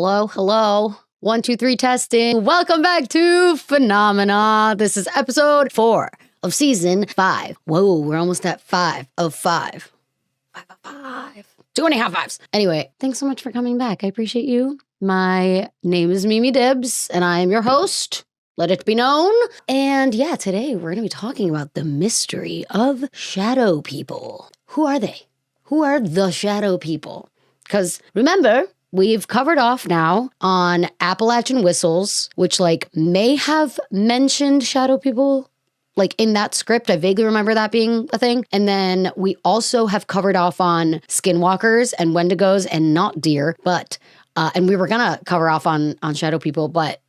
Hello, hello. 1, 2, 3 testing. Welcome back to Phenomena. This is episode 4 of season 5. Whoa, we're almost at 5 of 5. 5 of 5. 2.5 5s. Anyway, thanks so much for coming back. I appreciate you. My name is Mimi Dibbs, and I am your host. Let it be known. And yeah, today we're going to be talking about the mystery of shadow people. Who are they? Who are the shadow people? Because remember, we've covered off now on Appalachian whistles, which may have mentioned shadow people. In that script, I vaguely remember that being a thing. And then we also have covered off on skinwalkers and wendigos and not deer, but and we were gonna cover off on shadow people, but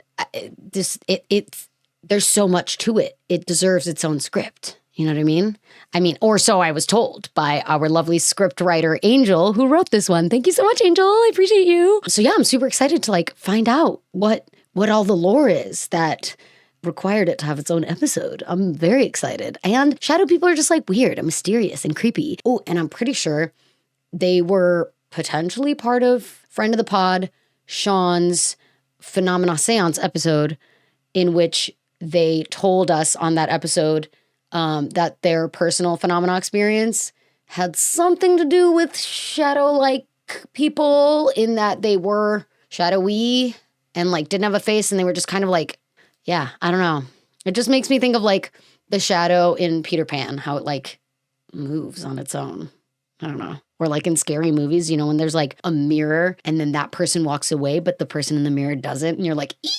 there's so much to it. It deserves its own script. You know what I mean? Or so I was told by our lovely script writer, Angel, who wrote this one. Thank you so much, Angel. I appreciate you. So yeah, I'm super excited to find out what all the lore is that required it to have its own episode. I'm very excited. And shadow people are just weird and mysterious and creepy. Oh, and I'm pretty sure they were potentially part of friend of the pod, Sean's Phenomena Seance episode, in which they told us on that episode that their personal phenomena experience had something to do with shadow-like people, in that they were shadowy and didn't have a face, and they were just kind of yeah, I don't know. It just makes me think of the shadow in Peter Pan, how it moves on its own. I don't know. Or in scary movies, when there's a mirror and then that person walks away, but the person in the mirror doesn't, and you're like, ee!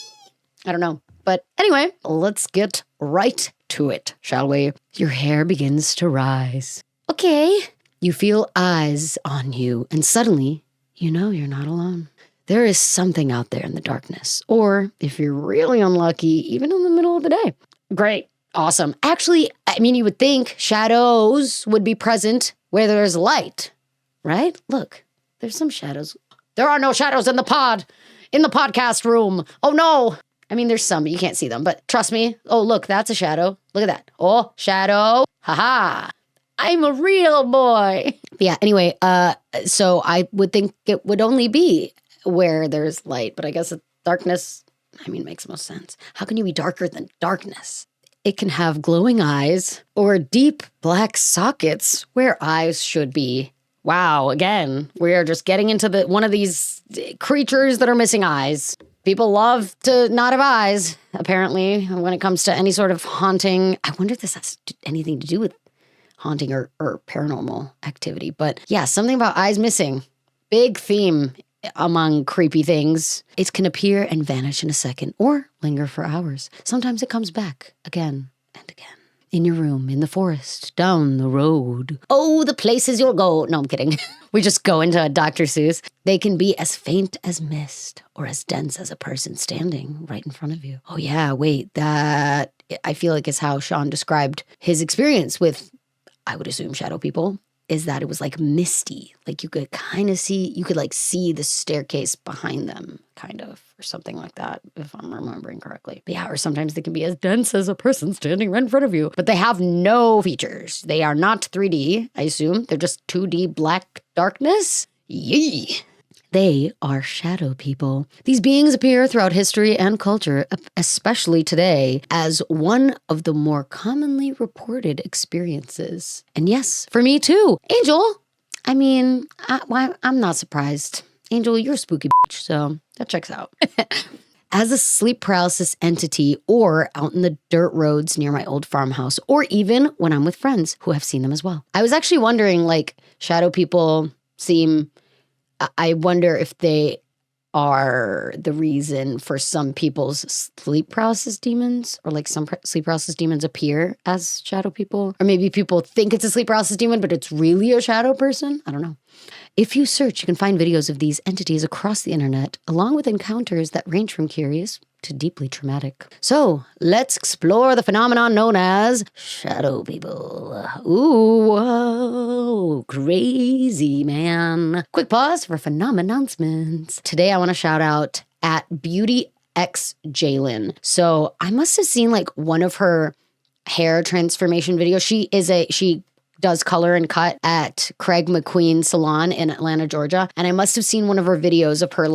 I don't know. But anyway, let's get right to it, shall we? Your hair begins to rise. Okay. You feel eyes on you, and suddenly, you're not alone. There is something out there in the darkness, or if you're really unlucky, even in the middle of the day. Great. Awesome. Actually, you would think shadows would be present where there's light, right? Look, there's some shadows. There are no shadows in the podcast room. Oh no. There's some, but you can't see them. But trust me. Oh, look, that's a shadow. Look at that. Oh, shadow. Ha-ha. I'm a real boy. But yeah, anyway, so I would think it would only be where there's light. But I guess darkness, makes most sense. How can you be darker than darkness? It can have glowing eyes or deep black sockets where eyes should be. Wow, again, we are just getting into one of these creatures that are missing eyes. People love to not have eyes, apparently, when it comes to any sort of haunting. I wonder if this has anything to do with haunting or paranormal activity. But yeah, something about eyes missing. Big theme among creepy things. It can appear and vanish in a second or linger for hours. Sometimes it comes back again and again. In your room, in the forest, down the road. Oh, the places you'll go. No, I'm kidding. We just go into a Dr. Seuss. They can be as faint as mist or as dense as a person standing right in front of you. Oh yeah, wait, that I feel is how Sean described his experience with, I would assume, shadow people, is that it was misty. You could kind of see, see the staircase behind them, kind of, or something like that, if I'm remembering correctly. But yeah, or sometimes they can be as dense as a person standing right in front of you. But they have no features. They are not 3D, I assume. They're just 2D black darkness. Yee! They are shadow people. These beings appear throughout history and culture, especially today, as one of the more commonly reported experiences. And yes, for me too. Angel, I'm not surprised. Angel, you're a spooky bitch, so that checks out. As a sleep paralysis entity, or out in the dirt roads near my old farmhouse, or even when I'm with friends who have seen them as well. I was actually wondering, shadow people seem... I wonder if they are the reason for some people's sleep paralysis demons, or some sleep paralysis demons appear as shadow people. Or maybe people think it's a sleep paralysis demon, but it's really a shadow person. I don't know. If you search, you can find videos of these entities across the internet, along with encounters that range from curious to deeply traumatic. So let's explore the phenomenon known as shadow people. Ooh, whoa, crazy, man. Quick pause for Phenomennouncements. Today I want to shout out at beautyxjailyn. So I must have seen one of her hair transformation videos. She does color and cut at Craig McQueen Salon in Atlanta, Georgia. And I must have seen one of her videos of her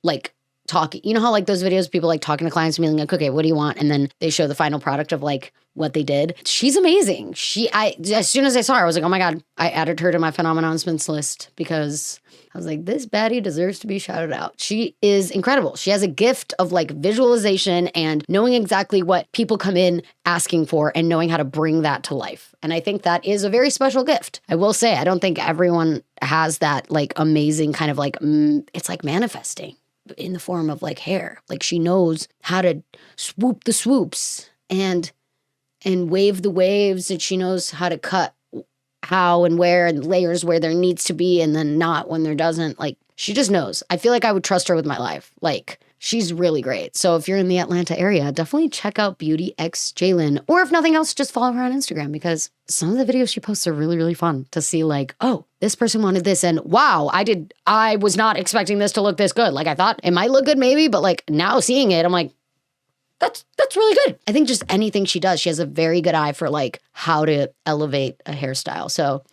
like talking. You know how like those videos, people like talking to clients and being like, okay, what do you want? And then they show the final product of like what they did. She's amazing. As soon as I saw her, I was like, oh my God, I added her to my Phenomennouncements list because I was like, this baddie deserves to be shouted out. She is incredible. She has a gift of like visualization and knowing exactly what people come in asking for and knowing how to bring that to life. And I think that is a very special gift. I will say, I don't think everyone has that like amazing kind of like, it's like manifesting in the form of like hair. Like she knows how to swoop the swoops and wave the waves, and she knows how to cut how and where and layers where there needs to be and then not when there doesn't. Like she just knows. I feel like I would trust her with my life. Like she's really great. So if you're in the Atlanta area, definitely check out beautyxjailyn, or if nothing else, just follow her on Instagram because some of the videos she posts are really, really fun to see like, oh, this person wanted this and wow, I was not expecting this to look this good. Like I thought it might look good maybe, but like now seeing it, I'm like, that's really good. I think just anything she does, she has a very good eye for like how to elevate a hairstyle. So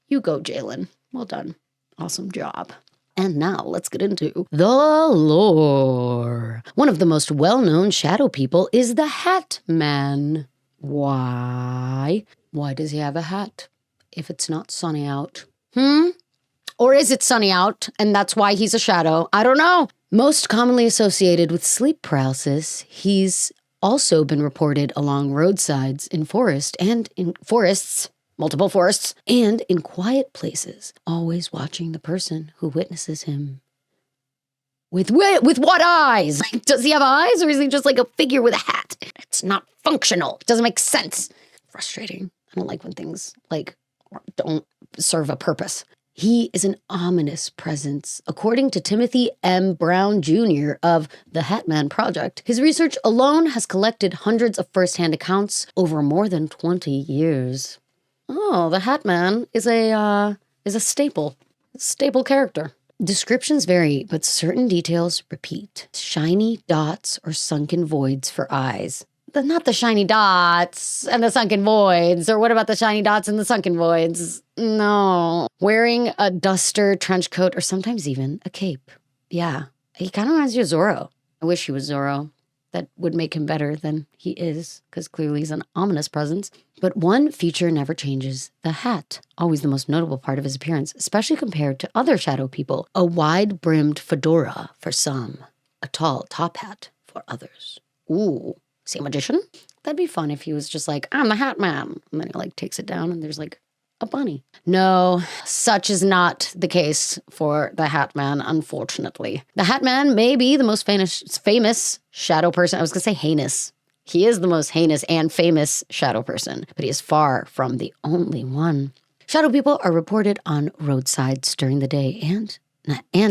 you go, Jailyn. Well done. Awesome job. And now let's get into the lore. One of the most well-known shadow people is the Hat Man. Why? Why does he have a hat if it's not sunny out? Or is it sunny out and that's why he's a shadow? I don't know. Most commonly associated with sleep paralysis, he's also been reported along roadsides in multiple forests, and in quiet places, always watching the person who witnesses him. With what eyes? Like, does he have eyes or is he just like a figure with a hat? It's not functional. It doesn't make sense. Frustrating. I don't like when things like don't serve a purpose. He is an ominous presence. According to Timothy M. Brown Jr. of the Hat Man Project, his research alone has collected hundreds of first-hand accounts over more than 20 years. Oh, the Hat Man is a staple character. Descriptions vary, but certain details repeat. Shiny dots or sunken voids for eyes. Not the shiny dots and the sunken voids. Or what about the shiny dots and the sunken voids? No. Wearing a duster, trench coat, or sometimes even a cape. Yeah. He kind of reminds you of Zorro. I wish he was Zorro. That would make him better than he is, because clearly he's an ominous presence. But one feature never changes: the hat. Always the most notable part of his appearance, especially compared to other shadow people. A wide-brimmed fedora for some. A tall top hat for others. Ooh. Is he a magician? That'd be fun if he was just like, I'm the Hat Man. And then he like takes it down and there's like a bunny. No, such is not the case for the Hat Man, unfortunately. The Hat Man may be the most famous shadow person. I was going to say heinous. He is the most heinous and famous shadow person, but he is far from the only one. Shadow people are reported on roadsides during the day and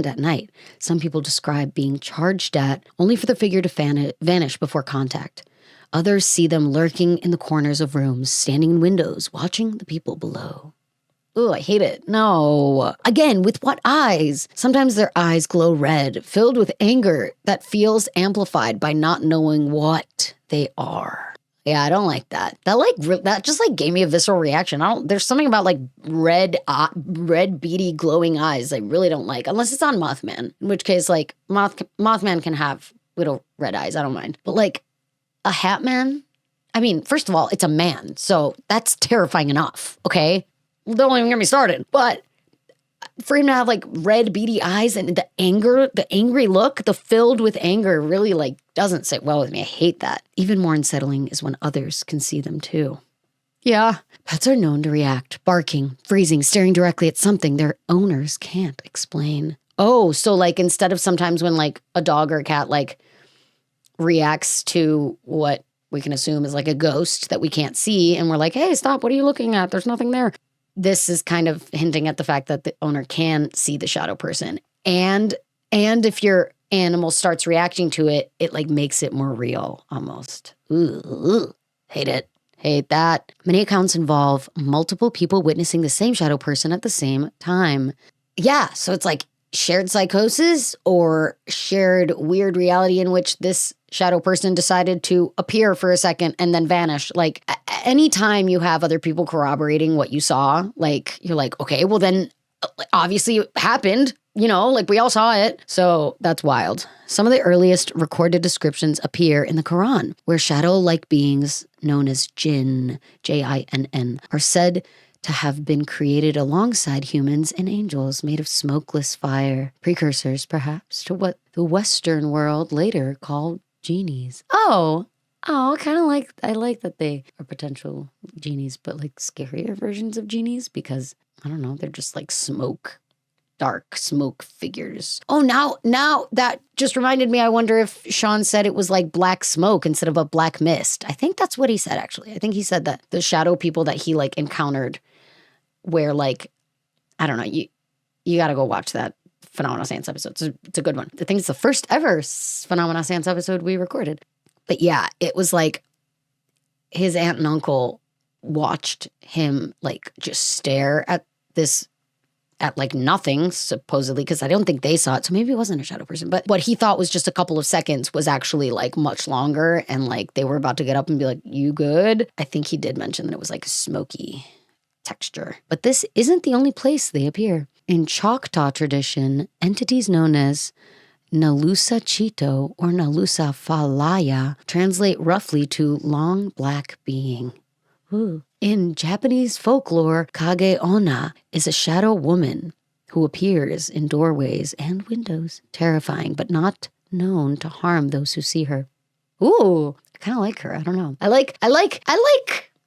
at night. Some people describe being charged at only for the figure to vanish before contact. Others see them lurking in the corners of rooms, standing in windows, watching the people below. Ooh, I hate it. No. Again, with what eyes? Sometimes their eyes glow red, filled with anger that feels amplified by not knowing what they are. Yeah, I don't like that. That just like gave me a visceral reaction. There's something about like red beady glowing eyes I really don't like, unless it's on Mothman, in which case like Mothman can have little red eyes. I don't mind. But like a Hat Man, I mean, first of all, it's a man, so that's terrifying enough. Okay, don't even get me started. But for him to have like red beady eyes and the angry look, the filled with anger really like doesn't sit well with me. I hate that. Even more unsettling is when others can see them too. Yeah, pets are known to react, barking, freezing, staring directly at something their owners can't explain. Oh, so like instead of sometimes when like a dog or a cat like reacts to what we can assume is like a ghost that we can't see and we're like, hey, stop, what are you looking at? There's nothing there. This is kind of hinting at the fact that the owner can see the shadow person. And if your animal starts reacting to it, it like makes it more real almost. Ooh, hate it. Hate that. Many accounts involve multiple people witnessing the same shadow person at the same time. Yeah, so it's like shared psychosis or shared weird reality in which this shadow person decided to appear for a second and then vanish. Like anytime you have other people corroborating what you saw, like you're like, okay, well then obviously it happened. like we all saw it. So that's wild. Some of the earliest recorded descriptions appear in the Quran, where shadow-like beings known as jinn, Jinn, are said to have been created alongside humans and angels made of smokeless fire, precursors perhaps to what the Western world later called genies. Oh, I like that they are potential genies, but like scarier versions of genies because, I don't know, they're just like dark smoke figures. Oh, now that just reminded me, I wonder if Sean said it was like black smoke instead of a black mist. I think that's what he said, actually. I think he said that the shadow people that he like encountered where like, I don't know, you got to go watch that Phenomennouncements episode. It's a good one. I think it's the first ever Phenomennouncements episode we recorded. But yeah, it was like his aunt and uncle watched him like just stare at like nothing, supposedly, because I don't think they saw it. So maybe it wasn't a shadow person. But what he thought was just a couple of seconds was actually like much longer. And like they were about to get up and be like, you good? I think he did mention that it was like a smoky texture. But this isn't the only place they appear. In Choctaw tradition, entities known as Nalusa Chito or Nalusa Falaya translate roughly to long black being. Ooh. In Japanese folklore, Kage Onna is a shadow woman who appears in doorways and windows, terrifying but not known to harm those who see her. Ooh, I kind of like her. I don't know. I like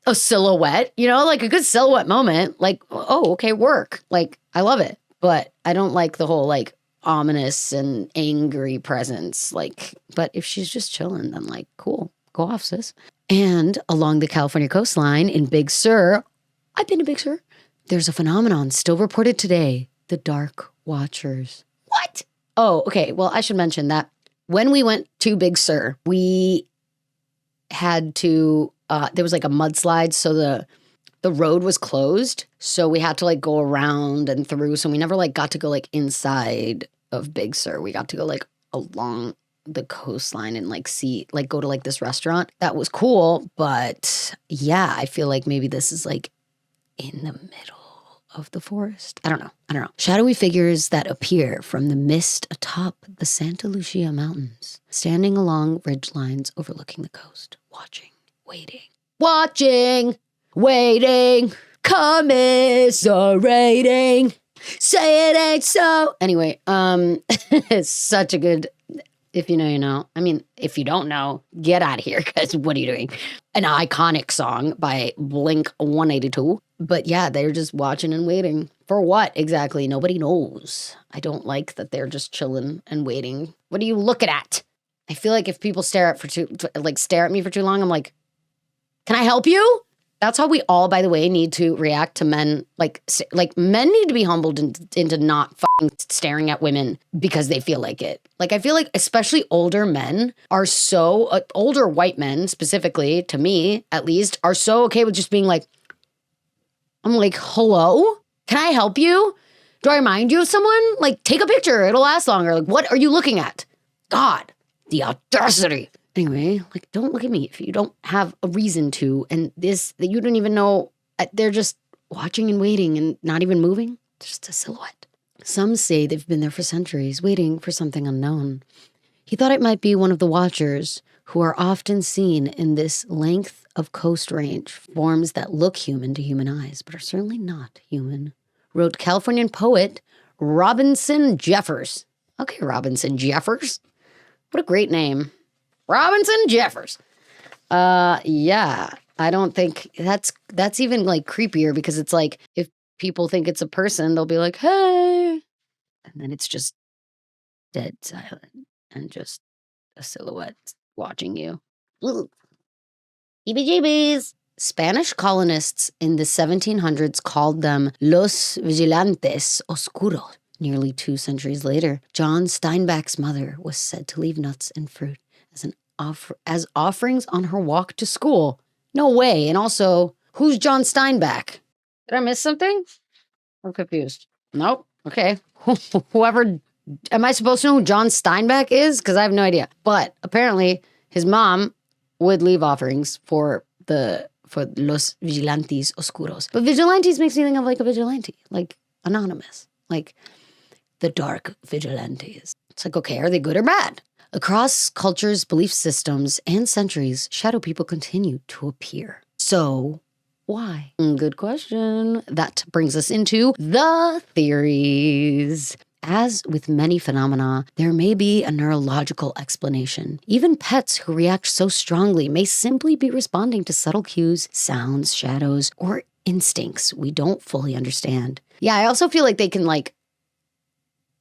a silhouette, like a good silhouette moment. Like, oh, okay, work. Like, I love it. But I don't like the whole like ominous and angry presence. Like, but if she's just chilling, then like, cool, go off, sis. And along the California coastline in Big Sur, I've been to Big Sur, there's a phenomenon still reported today, the Dark Watchers. What? Oh, okay. Well, I should mention that when we went to Big Sur, we had to, there was like a mudslide, so the road was closed. So we had to like go around and through. So we never like got to go like inside of Big Sur. We got to go like along the coastline and like go to like this restaurant. That was cool. But yeah, I feel like maybe this is like in the middle of the forest. I don't know. Shadowy figures that appear from the mist atop the Santa Lucia Mountains, standing along ridge lines overlooking the coast, waiting, commiserating, say it ain't so. Anyway, it's such a good, if you know, you know. I mean, if you don't know, get out of here, because what are you doing? An iconic song by Blink 182. But yeah, they're just watching and waiting. For what exactly? Nobody knows. I don't like that they're just chilling and waiting. What are you looking at? I feel like if people stare at me for too long, I'm like, can I help you? That's how we all, by the way, need to react to men. Like men need to be humbled into not fucking staring at women because they feel like it. Like, I feel like especially older men are so, older white men specifically, to me at least, are so okay with just being like, I'm like, hello? Can I help you? Do I remind you of someone? Like, take a picture. It'll last longer. Like, what are you looking at? God, the audacity. Anyway, like, don't look at me if you don't have a reason to. And this, that you don't even know, they're just watching and waiting and not even moving. Just a silhouette. Some say they've been there for centuries, waiting for something unknown. He thought it might be one of the watchers, who are often seen in this length of coast range, forms that look human to human eyes, but are certainly not human, wrote Californian poet Robinson Jeffers. Okay, Robinson Jeffers. What a great name. Robinson Jeffers. Yeah, I don't think that's even like creepier, because it's like, if people think it's a person, they'll be like, hey, and then it's just dead silent and just a silhouette watching you. Ooh. Heebie-jeebies. Spanish colonists in the 1700s called them Los Vigilantes Oscuros. Nearly 2 centuries later, John Steinbeck's mother was said to leave nuts and fruit as offerings on her walk to school. No way. And also, who's John Steinbeck? Did I miss something? I'm confused. Nope. Okay. Whoever, am I supposed to know who John Steinbeck is? Because I have no idea. But apparently, his mom would leave offerings for Los Vigilantes Oscuros. But vigilantes makes me think of like a vigilante, like anonymous. Like, the dark vigilantes. It's like, okay, are they good or bad? Across cultures, belief systems, and centuries, shadow people continue to appear. So why? Good question. That brings us into the theories. As with many phenomena, there may be a neurological explanation. Even pets who react so strongly may simply be responding to subtle cues, sounds, shadows, or instincts we don't fully understand. Yeah, I also feel like they can, like,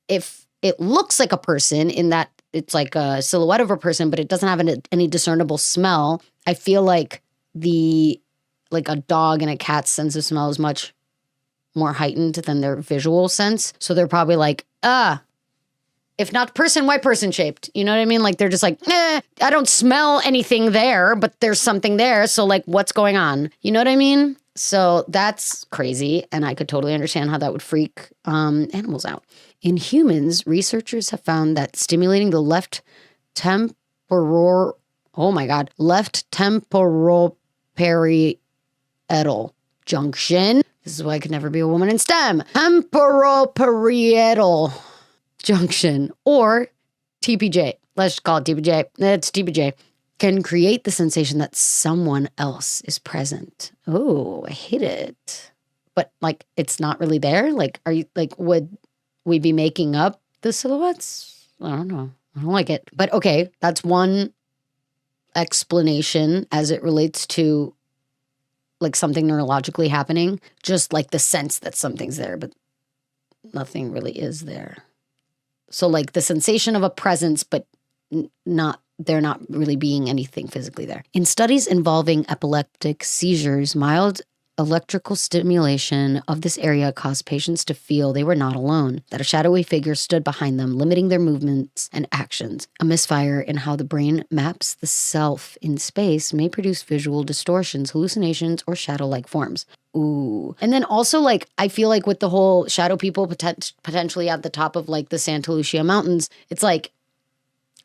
if it looks like a person in that it's like a silhouette of a person, but it doesn't have any discernible smell, I feel like a dog and a cat's sense of smell is much more heightened than their visual sense. So they're probably like, if not person, why person shaped? You know what I mean? Like, they're just like, I don't smell anything there, but there's something there. So like, what's going on? You know what I mean? So that's crazy. And I could totally understand how that would freak animals out. In humans, researchers have found that stimulating the left temporal parietal junction. This is why I could never be a woman in STEM. Temporal parietal junction, or TPJ. Let's just call it TPJ. It's TPJ. Can create the sensation that someone else is present. Oh, I hate it. But like, it's not really there. Like, are you like, would we be making up the silhouettes? I don't know. I don't like it. But okay, that's one explanation as it relates to like something neurologically happening. Just like the sense that something's there, but nothing really is there. So like the sensation of a presence, but they're not really being anything physically there. In studies involving epileptic seizures, mild electrical stimulation of this area caused patients to feel they were not alone, that a shadowy figure stood behind them, limiting their movements and actions. A misfire in how the brain maps the self in space may produce visual distortions, hallucinations, or shadow-like forms. Ooh. And then also, like, I feel like with the whole shadow people potentially at the top of like the Santa Lucia Mountains, it's like,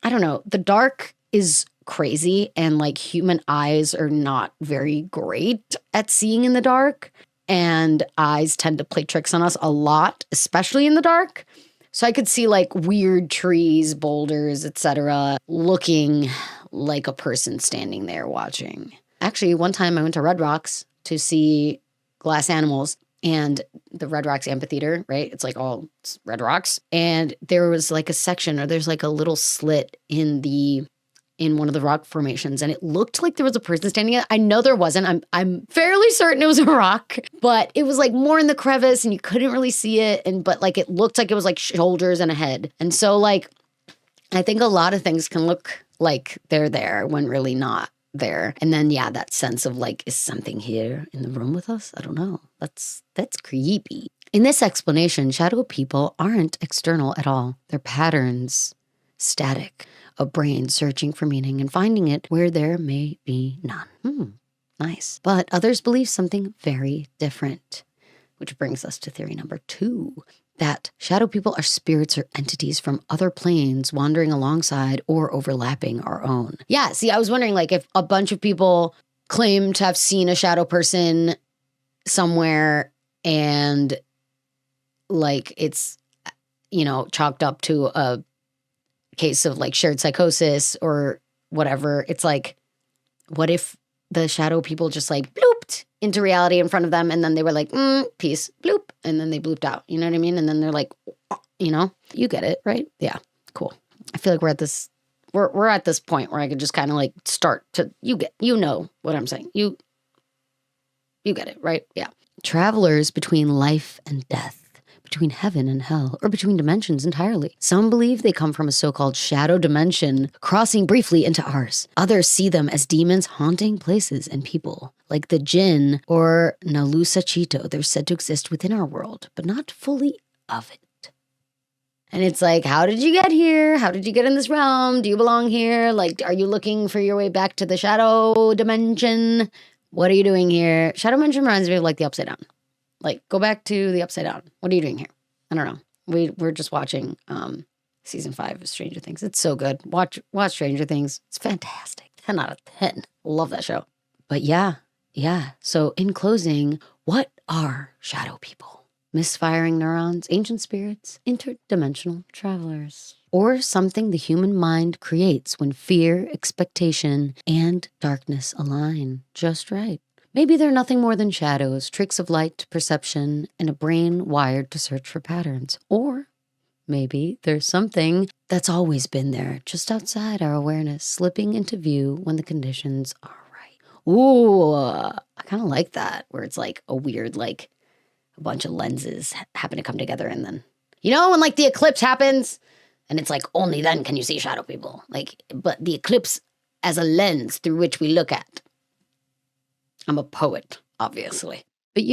I don't know, the dark is crazy and like human eyes are not very great at seeing in the dark, and eyes tend to play tricks on us a lot, especially in the dark. So I could see like weird trees, boulders, etc., looking like a person standing there watching. Actually, one time I went to Red Rocks to see glass animals, and the Red Rocks amphitheater, right? It's like all Red Rocks. And there was like a section, or there's like a little slit in one of the rock formations, and it looked like there was a person standing there. I know there wasn't. I'm fairly certain it was a rock, but it was like more in the crevice and you couldn't really see it. But like it looked like it was like shoulders and a head. And so like I think a lot of things can look like they're there when really not there. And then yeah, that sense of like, is something here in the room with us? I don't know. That's creepy. In this explanation, shadow people aren't external at all. They're patterns, static, a brain searching for meaning and finding it where there may be none. Nice. But others believe something very different, which brings us to theory number 2, that shadow people are spirits or entities from other planes wandering alongside or overlapping our own. Yeah, see, I was wondering like if a bunch of people claim to have seen a shadow person somewhere and like it's, you know, chalked up to a case of like shared psychosis or whatever. It's like, what if the shadow people just like blooped into reality in front of them, and then they were like, peace, bloop, and then they blooped out. You know what I mean? And then they're like, you know, you get it, right? Yeah, cool. I feel like we're at this point where I could just kind of like start to, you know what I'm saying. You get it, right? Yeah. Travelers between life and death, between heaven and hell, or between dimensions entirely. Some believe they come from a so-called shadow dimension, crossing briefly into ours. Others see them as demons haunting places and people, like the Jinn or Nalusachito. They're said to exist within our world, but not fully of it. And it's like, how did you get here? How did you get in this realm? Do you belong here? Like, are you looking for your way back to the shadow dimension? What are you doing here? Shadow dimension reminds me of like the Upside Down. Like, go back to the Upside Down. What are you doing here? I don't know. We're just watching season 5 of Stranger Things. It's so good. Watch Stranger Things. It's fantastic. 10 out of 10. Love that show. But yeah. So in closing, what are shadow people? misfiring neurons, ancient spirits, interdimensional travelers, or something the human mind creates when fear, expectation, and darkness align just right. Maybe they're nothing more than shadows, tricks of light, perception, and a brain wired to search for patterns. Or maybe there's something that's always been there, just outside our awareness, slipping into view when the conditions are right. Ooh, I kind of like that, where it's like a weird, like a bunch of lenses happen to come together and then, when like the eclipse happens and it's like only then can you see shadow people. Like, but the eclipse as a lens through which we look at. I'm a poet, obviously. But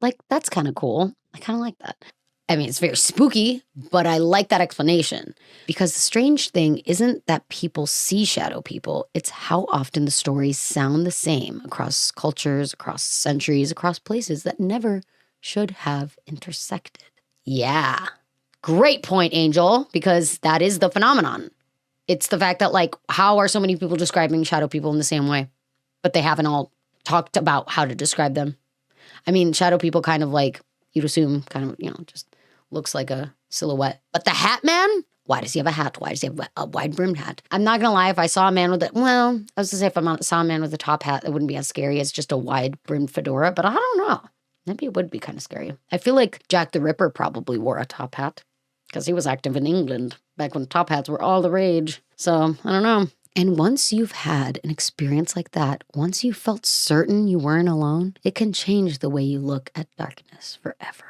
like that's kind of cool. I kind of like that. I mean, it's very spooky, but I like that explanation because the strange thing isn't that people see shadow people. It's how often the stories sound the same across cultures, across centuries, across places that never should have intersected. Yeah. Great point, Angel, because that is the phenomenon. It's the fact that like, how are so many people describing shadow people in the same way, but they haven't all talked about how to describe them? I mean, shadow people kind of like, you'd assume kind of, just looks like a silhouette. But the hat man? Why does he have a hat? Why does he have a wide-brimmed hat? I'm not going to lie, if I saw a man with I was going to say if I saw a man with a top hat, it wouldn't be as scary as just a wide-brimmed fedora, but I don't know. Maybe it would be kind of scary. I feel like Jack the Ripper probably wore a top hat because he was active in England back when top hats were all the rage. So, I don't know. And once you've had an experience like that, once you felt certain you weren't alone, it can change the way you look at darkness forever.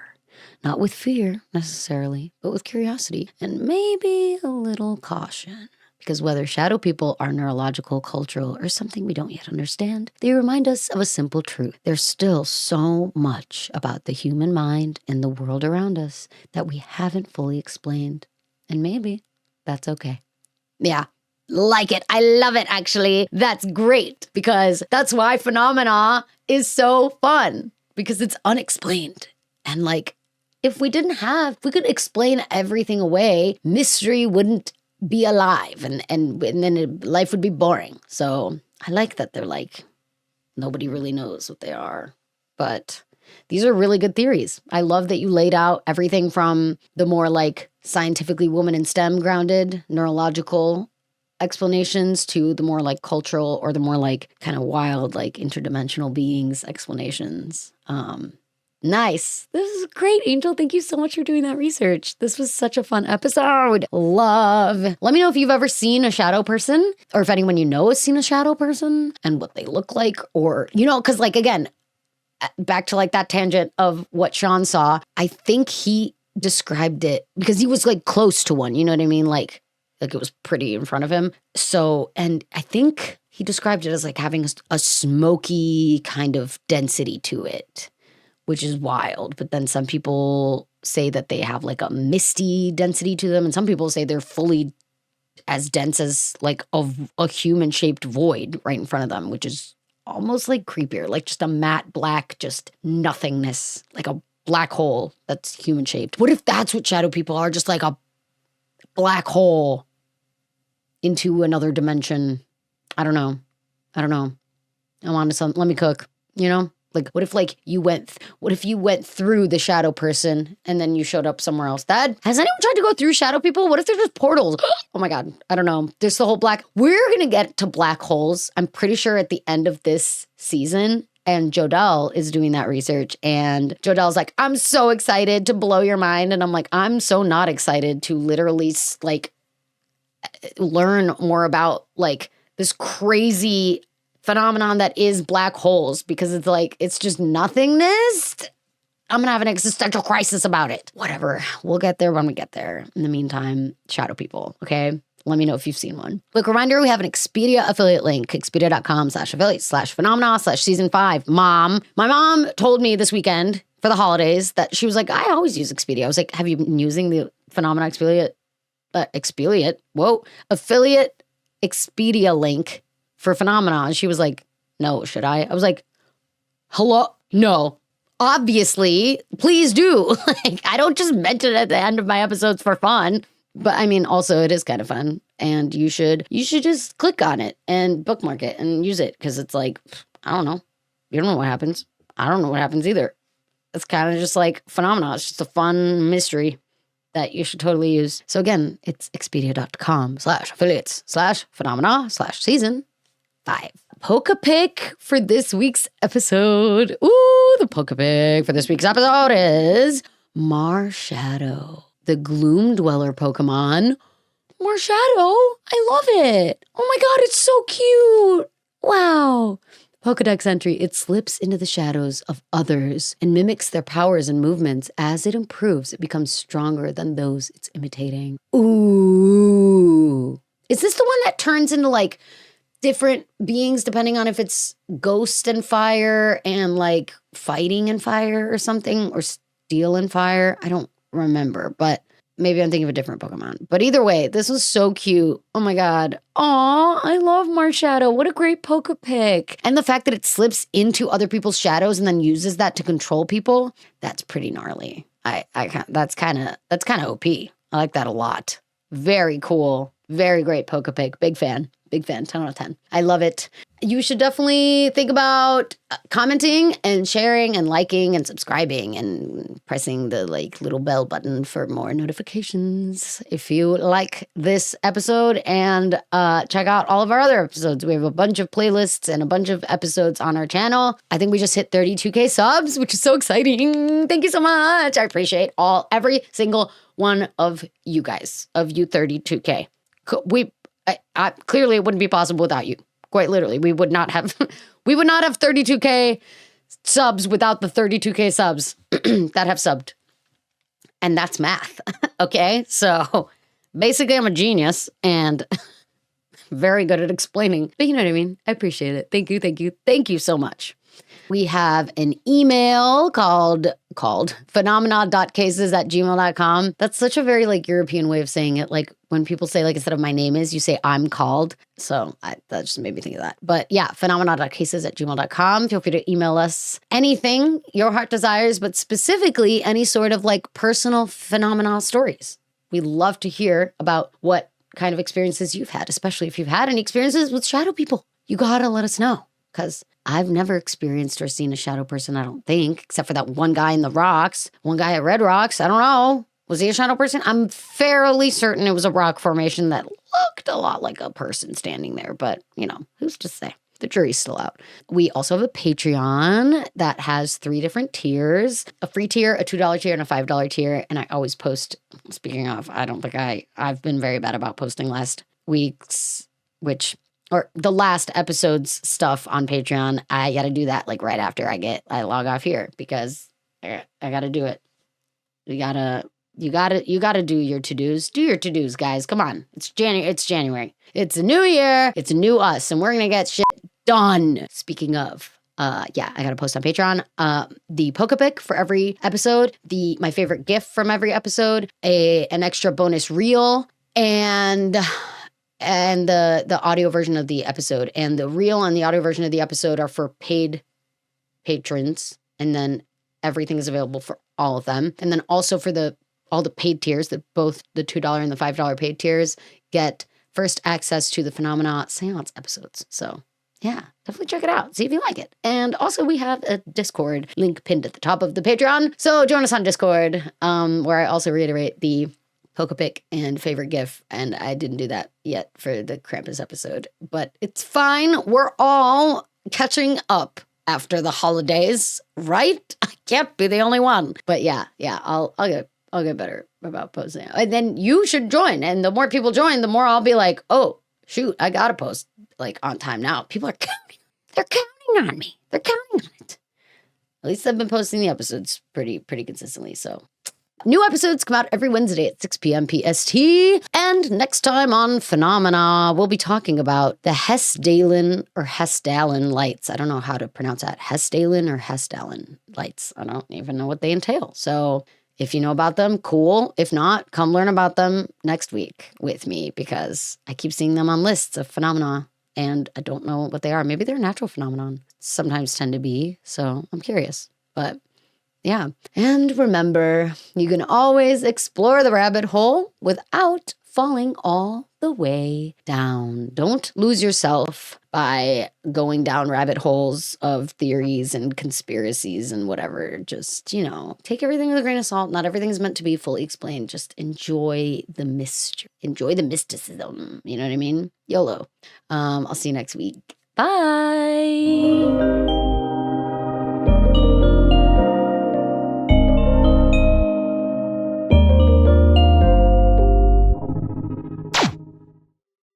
Not with fear, necessarily, but with curiosity and maybe a little caution. Because whether shadow people are neurological, cultural, or something we don't yet understand, they remind us of a simple truth. There's still so much about the human mind and the world around us that we haven't fully explained. And maybe that's okay. Yeah. Like it. I love it, actually. That's great because that's why phenomena is so fun because it's unexplained. And like, if we could explain everything away, mystery wouldn't be alive and then life would be boring. So I like that they're like, nobody really knows what they are. But these are really good theories. I love that you laid out everything from the more like scientifically woman in STEM grounded neurological explanations to the more like cultural or the more like kind of wild, like interdimensional beings explanations. Nice. This is great, Angel. Thank you so much for doing that research. This was such a fun episode. Love. Let me know if you've ever seen a shadow person or if anyone you know has seen a shadow person and what they look like or, because like, again, back to like that tangent of what Sean saw, I think he described it because he was like close to one, you know what I mean? Like it was pretty in front of him. So, and I think he described it as like having a smoky kind of density to it, which is wild. But then some people say that they have like a misty density to them. And some people say they're fully as dense as like a human-shaped void right in front of them, which is almost like creepier, like just a matte black, just nothingness, like a black hole that's human-shaped. What if that's what shadow people are? Just like a black hole into another dimension. I don't know. I'm on to something. Let me cook, Like, what if you went through the shadow person and then you showed up somewhere else? Dad, has anyone tried to go through shadow people? What if they're just portals? Oh my God. I don't know. There's the whole we're going to get to black holes. I'm pretty sure at the end of this season. And Jodelle is doing that research. And Jodelle's like, I'm so excited to blow your mind. And I'm like, I'm so not excited to literally learn more about this crazy phenomenon that is black holes, because it's just nothingness. I'm gonna have an existential crisis about it. Whatever. We'll get there when we get there. In the meantime, shadow people, okay? Let me know if you've seen one. Quick reminder, we have an Expedia affiliate link, expedia.com/affiliate/season 5. My mom told me this weekend for the holidays that she was like, I always use Expedia. I was like, have you been using the Phenomena affiliate Expedia link for Phenomena? And she was like, no, should I? I was like, hello? No. Obviously, please do. I don't just mention it at the end of my episodes for fun. But I mean, also it is kind of fun. And you should just click on it and bookmark it and use it. Because it's like, I don't know. You don't know what happens. I don't know what happens either. it's kind of just like Phenomena. It's just a fun mystery that you should totally use. So again, it's expedia.com/affiliates/phenomena/season 5. Pokepic for this week's episode. Ooh, the Pokepic for this week's episode is Marshadow, the Gloom Dweller Pokemon. Marshadow, I love it. Oh my God, it's so cute. Wow. Pokedex entry, it slips into the shadows of others and mimics their powers and movements. As it improves, it becomes stronger than those it's imitating. Ooh. Is this the one that turns into like different beings depending on if it's ghost and fire and like fighting and fire or something, or steel and fire? I don't remember, but maybe I'm thinking of a different Pokemon. But either way, this was so cute. Oh my God. Aw, I love Marshadow. What a great Pokepic. And the fact that it slips into other people's shadows and then uses that to control people, that's pretty gnarly. That's kind of OP. I like that a lot. Very cool. Very great Pokepic. Big fan. Big fan. 10 out of 10. I love it. You should definitely think about commenting and sharing and liking and subscribing and pressing the like little bell button for more notifications if you like this episode. And check out all of our other episodes. We have a bunch of playlists and a bunch of episodes on our channel. I think we just hit 32K subs, which is so exciting. Thank you so much. I appreciate every single one of you guys, of you 32K. I clearly it wouldn't be possible without you. Quite literally, we would not have 32K subs without the 32K subs that have subbed. And that's math. Okay? So basically I'm a genius and very good at explaining. But you know what I mean? I appreciate it. Thank you. Thank you. Thank you so much. We have an email called phenomena.cases@gmail.com. That's such a very like European way of saying it. Like when people say like instead of my name is, you say I'm called. So that just made me think of that. But yeah, phenomena.cases@gmail.com. Feel free to email us anything your heart desires, but specifically any sort of like personal phenomena stories. We love to hear about what kind of experiences you've had, especially if you've had any experiences with shadow people. You gotta let us know, because I've never experienced or seen a shadow person, I don't think, except for that one guy in the rocks, one guy at Red Rocks. I don't know. Was he a shadow person? I'm fairly certain it was a rock formation that looked a lot like a person standing there. But, you know, who's to say? The jury's still out. We also have a Patreon that has 3 different tiers, a free tier, a $2 tier, and a $5 tier. And I always post, speaking of, I don't think I've been very bad about posting last week's, or the last episode's stuff on Patreon. I got to do that like right after I log off here, because I got to do it. You got to do your to-dos. Do your to-dos, guys. Come on. It's January. It's a new year. It's a new us, and we're going to get shit done. Speaking of, I got to post on Patreon, the Pokepic for every episode, my favorite GIF from every episode, an extra bonus reel, and the audio version of the episode. And the reel and the audio version of the episode are for paid patrons. And then everything is available for all of them. And then also for all the paid tiers, both the $2 and the $5 paid tiers get first access to the Phenomena Seance episodes. So yeah, definitely check it out. See if you like it. And also we have a Discord link pinned at the top of the Patreon. So join us on Discord, where I also reiterate the Pokepic and favorite GIF, and I didn't do that yet for the Krampus episode, but it's fine. We're all catching up after the holidays, right? I can't be the only one. But yeah, I'll get better about posting. And then you should join, and the more people join, the more I'll be like, oh shoot, I gotta post like on time now. People are counting. They're counting on me. They're counting on it. At least I've been posting the episodes pretty consistently, so. New episodes come out every Wednesday at 6 p.m. PST. And next time on Phenomena, we'll be talking about the Hessdalen or Hessdalen lights. I don't know how to pronounce that. Hessdalen or Hessdalen lights. I don't even know what they entail. So if you know about them, cool. If not, come learn about them next week with me, because I keep seeing them on lists of phenomena and I don't know what they are. Maybe they're a natural phenomenon. Sometimes tend to be. So I'm curious. But yeah. And remember, you can always explore the rabbit hole without falling all the way down. Don't lose yourself. by going down rabbit holes of theories and conspiracies and whatever. Just, take everything with a grain of salt. Not everything is meant to be fully explained. Just enjoy the mystery. Enjoy the mysticism. You know what I mean? YOLO. I'll see you next week. Bye.